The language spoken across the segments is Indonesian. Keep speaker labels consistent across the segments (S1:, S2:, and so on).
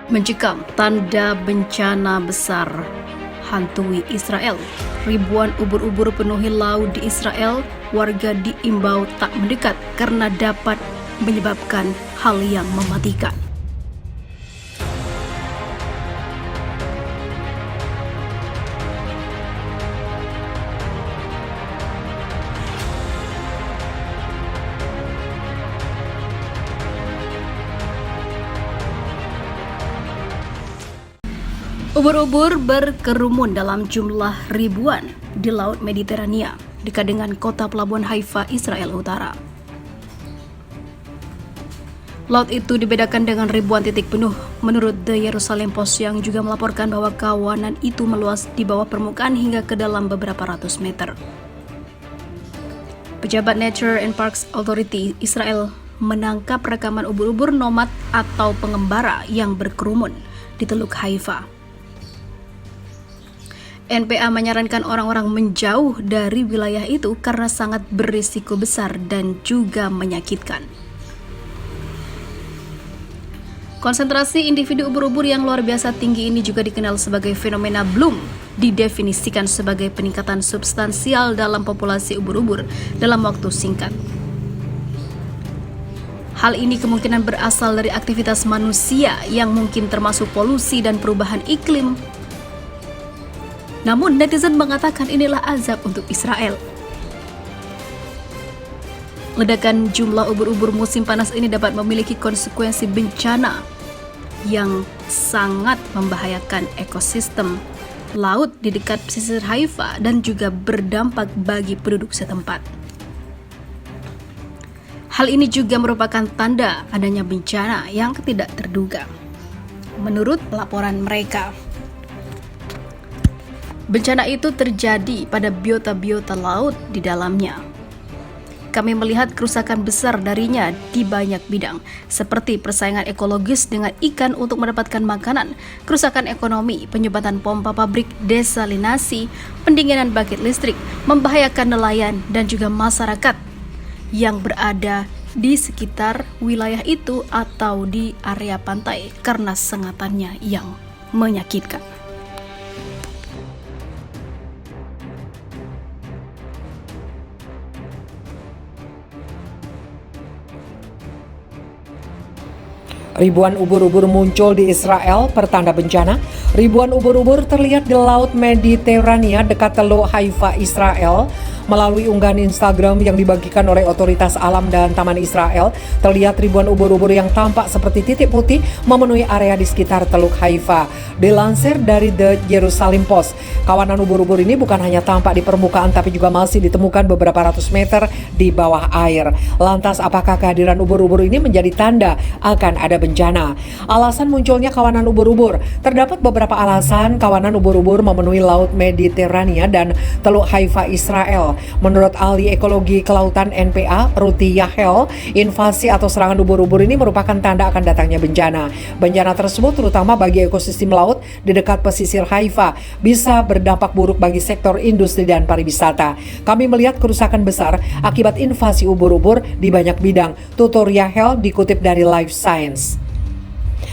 S1: Mencekam tanda bencana besar hantui Israel. Ribuan ubur-ubur penuhi laut di Israel. Warga diimbau tak mendekat karena dapat menyebabkan hal yang mematikan. Ubur-ubur berkerumun dalam jumlah ribuan di Laut Mediterania, dekat dengan kota pelabuhan Haifa, Israel Utara. Laut itu dibedakan dengan ribuan titik penuh, menurut The Jerusalem Post yang juga melaporkan bahwa kawanan itu meluas di bawah permukaan hingga ke dalam beberapa ratus meter. Pejabat Nature and Parks Authority Israel menangkap rekaman ubur-ubur nomad atau pengembara yang berkerumun di Teluk Haifa. NPA menyarankan orang-orang menjauh dari wilayah itu karena sangat berisiko besar dan juga menyakitkan. Konsentrasi individu ubur-ubur yang luar biasa tinggi ini juga dikenal sebagai fenomena Bloom, didefinisikan sebagai peningkatan substansial dalam populasi ubur-ubur dalam waktu singkat. Hal ini kemungkinan berasal dari aktivitas manusia yang mungkin termasuk polusi dan perubahan iklim. Namun netizen mengatakan inilah azab untuk Israel. Ledakan jumlah ubur-ubur musim panas ini dapat memiliki konsekuensi bencana yang sangat membahayakan ekosistem laut di dekat pesisir Haifa dan juga berdampak bagi penduduk setempat. Hal ini juga merupakan tanda adanya bencana yang tidak terduga. Menurut laporan mereka, bencana itu terjadi pada biota-biota laut di dalamnya. Kami melihat kerusakan besar darinya di banyak bidang, seperti persaingan ekologis dengan ikan untuk mendapatkan makanan, kerusakan ekonomi, penyumbatan pompa pabrik, desalinasi, pendinginan bangkit listrik, membahayakan nelayan dan juga masyarakat yang berada di sekitar wilayah itu atau di area pantai karena sengatannya yang menyakitkan.
S2: Ribuan ubur-ubur muncul di Israel pertanda bencana. Ribuan ubur-ubur terlihat di Laut Mediterania dekat Teluk Haifa, Israel. Melalui unggahan Instagram yang dibagikan oleh otoritas alam dan taman Israel, terlihat ribuan ubur-ubur yang tampak seperti titik putih memenuhi area di sekitar Teluk Haifa. Dilansir dari The Jerusalem Post, kawanan ubur-ubur ini bukan hanya tampak di permukaan tapi juga masih ditemukan beberapa ratus meter di bawah air. Lantas apakah kehadiran ubur-ubur ini menjadi tanda akan ada bencana? Alasan munculnya kawanan ubur-ubur, terdapat beberapa alasan kawanan ubur-ubur memenuhi Laut Mediterania dan Teluk Haifa, Israel. Menurut ahli ekologi kelautan NPA, Ruti Yahel, invasi atau serangan ubur-ubur ini merupakan tanda akan datangnya bencana. Bencana tersebut terutama bagi ekosistem laut di dekat pesisir Haifa bisa berdampak buruk bagi sektor industri dan pariwisata. Kami melihat kerusakan besar akibat invasi ubur-ubur di banyak bidang, tutur Yahel dikutip dari Life Science.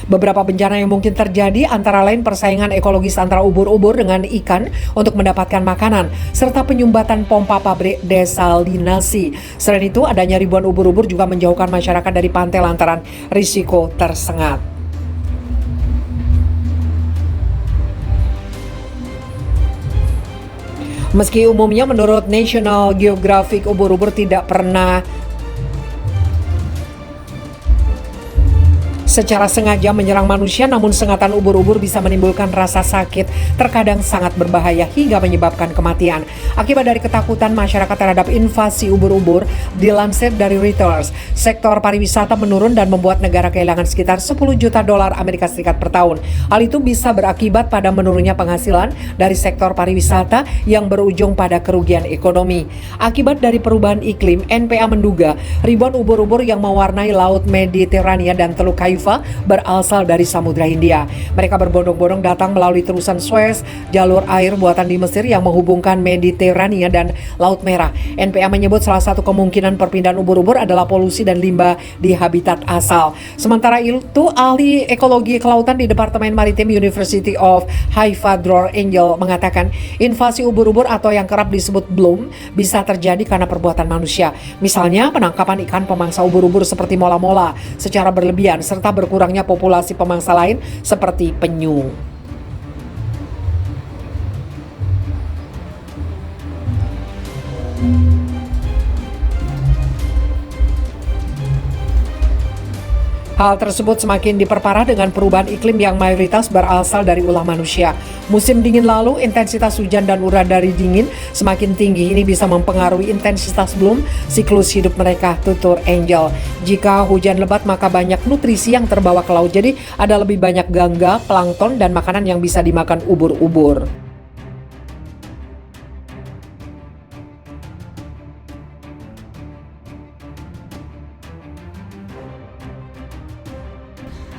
S2: Beberapa bencana yang mungkin terjadi antara lain persaingan ekologis antara ubur-ubur dengan ikan untuk mendapatkan makanan, serta penyumbatan pompa pabrik desalinasi. Selain itu, adanya ribuan ubur-ubur juga menjauhkan masyarakat dari pantai lantaran risiko tersengat. Meski umumnya menurut National Geographic ubur-ubur tidak pernah secara sengaja menyerang manusia, namun sengatan ubur-ubur bisa menimbulkan rasa sakit, terkadang sangat berbahaya hingga menyebabkan kematian. Akibat dari ketakutan masyarakat terhadap invasi ubur-ubur, dilansir dari Reuters, sektor pariwisata menurun dan membuat negara kehilangan sekitar 10 juta dolar Amerika Serikat per tahun. Hal itu bisa berakibat pada menurunnya penghasilan dari sektor pariwisata yang berujung pada kerugian ekonomi. Akibat dari perubahan iklim, NPA menduga ribuan ubur-ubur yang mewarnai Laut Mediterania dan Teluk Haifa Haifa berasal dari Samudra Hindia. Mereka berbondong-bondong datang melalui terusan Suez, jalur air buatan di Mesir yang menghubungkan Mediterania dan Laut Merah. NPA menyebut salah satu kemungkinan perpindahan ubur-ubur adalah polusi dan limbah di habitat asal. Sementara itu, ahli ekologi kelautan di Departemen Maritim University of Haifa Dror Angel mengatakan invasi ubur-ubur atau yang kerap disebut bloom bisa terjadi karena perbuatan manusia. Misalnya penangkapan ikan pemangsa ubur-ubur seperti mola-mola secara berlebihan serta berkurangnya populasi pemangsa lain seperti penyu. Hal tersebut semakin diperparah dengan perubahan iklim yang mayoritas berasal dari ulah manusia. Musim dingin lalu, intensitas hujan dan udara dingin semakin tinggi. Ini bisa mempengaruhi intensitas bloom siklus hidup mereka, tutur Angel. Jika hujan lebat, maka banyak nutrisi yang terbawa ke laut. Jadi ada lebih banyak gangga, plankton, dan makanan yang bisa dimakan ubur-ubur.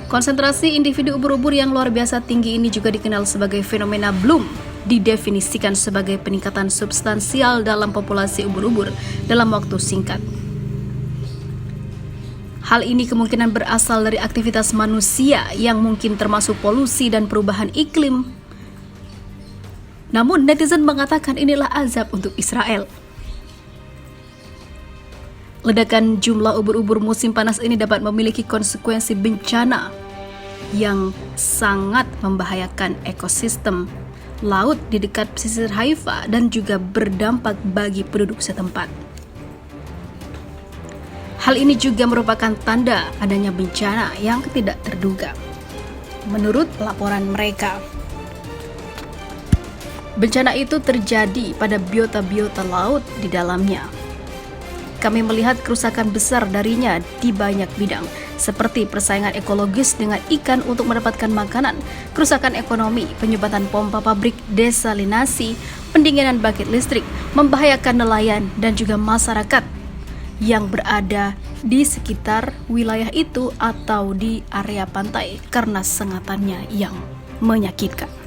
S1: Konsentrasi individu ubur-ubur yang luar biasa tinggi ini juga dikenal sebagai fenomena bloom, didefinisikan sebagai peningkatan substansial dalam populasi ubur-ubur dalam waktu singkat. Hal ini kemungkinan berasal dari aktivitas manusia yang mungkin termasuk polusi dan perubahan iklim. Namun netizen mengatakan inilah azab untuk Israel. Ledakan jumlah ubur-ubur musim panas ini dapat memiliki konsekuensi bencana yang sangat membahayakan ekosistem laut di dekat pesisir Haifa dan juga berdampak bagi penduduk setempat. Hal ini juga merupakan tanda adanya bencana yang tidak terduga. Menurut laporan mereka, bencana itu terjadi pada biota-biota laut di dalamnya. Kami melihat kerusakan besar darinya di banyak bidang, seperti persaingan ekologis dengan ikan untuk mendapatkan makanan, kerusakan ekonomi, penyumbatan pompa pabrik, desalinasi, pendinginan bangkit listrik, membahayakan nelayan dan juga masyarakat yang berada di sekitar wilayah itu atau di area pantai karena sengatannya yang menyakitkan.